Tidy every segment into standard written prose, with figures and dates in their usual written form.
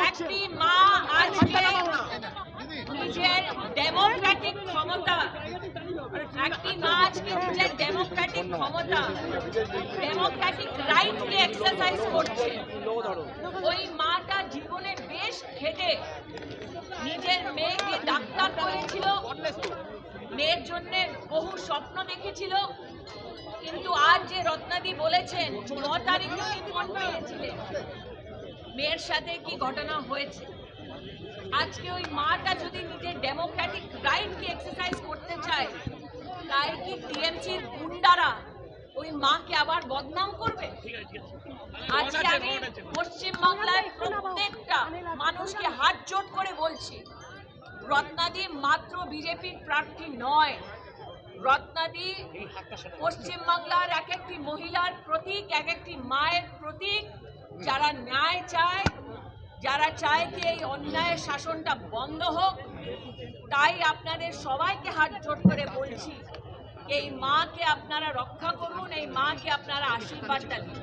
একটি মা আজকে নিজের ডেমোক্রেটিক ক্ষমতা, ডেমোক্রেটিক রাইটকে এক্সারসাইজ করছে। ওই মাটা জীবনে বেশ খেটে নিজের মেয়েকে ডাক্তার করেছিল, মেয়ের জন্য বহু স্বপ্ন দেখেছিল। কিন্তু আজ যে রত্নাদি বলেছেন 9 তারিখে ফোন পেয়েছিলেন, মেয়ের সাথে কি ঘটনা হয়েছে। আজকে ওই মাটা যদি নিজের ডেমোক্রেটিক রাইটকে এক্সারসাইজ করতে চায়, তাই কি টিএমসির গুন্ডারা ওই মাকে আবার বদনাম করবে? আজকে আমি পশ্চিমবাংলায় প্রত্যেকটা মানুষকে হাত জোট করে বলছি, রত্নাদি মাত্র বিজেপির প্রার্থী নয়। রত্নাদি পশ্চিমবাংলার এক একটি মহিলার প্রতীক, এক একটি মায়ের প্রতীক, যারা ন্যায় চায়, যারা চায় কি এই অন্যায়ের শাসনটা বন্ধ হোক। তাই আপনাদের সবাইকে হাত জোট করে বলছি, এই মাকে আপনারা রক্ষা করুন, এই মাকে আপনারা আশীর্বাদটা দিন।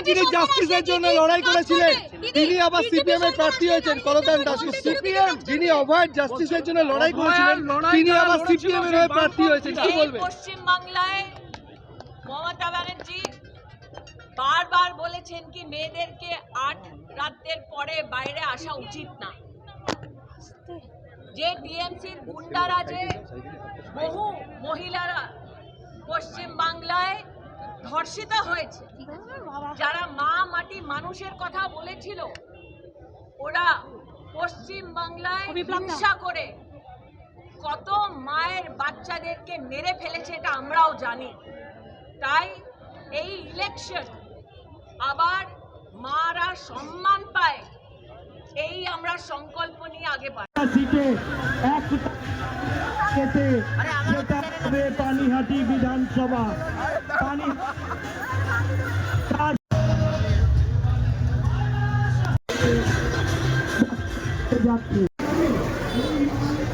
যিনি জাস্টিসের জন্য লড়াই করেছিলেন তিনি আবার সিপিএম এর প্রার্থী হয়েছেন, কলতান দাস। সিপিএম যিনি অভয় জাস্টিসের জন্য লড়াই করেছিলেন তিনি আবার সিপিএম এর হয়ে প্রার্থী হয়েছেন, কি বলবেন? পশ্চিমবাংলায় মমতা ব্যানার্জি বারবার বলেছেন কি মেয়েদেরকে 8 রাতের পরে বাইরে আসা উচিত না। যে টিএমসির গুন্ডারা, যে বহু মহিলারা পশ্চিম বাংলায় ধর্ষিতা হয়েছে, যারা মা মাটি মানুষের কথা বলেছিল, ওরা পশ্চিম বাংলায় হিংসা করে কত মায়ের বাচ্চাদেরকে মেরে ফেলেছে, এটা আমরাও জানি। তাই এই ইলেকশন আবার মারা সম্মান পায়, এই আমরা সংকল্প নিয়ে আগে বাড়ি। পানিহাটি বিধানসভা যাচ্ছে।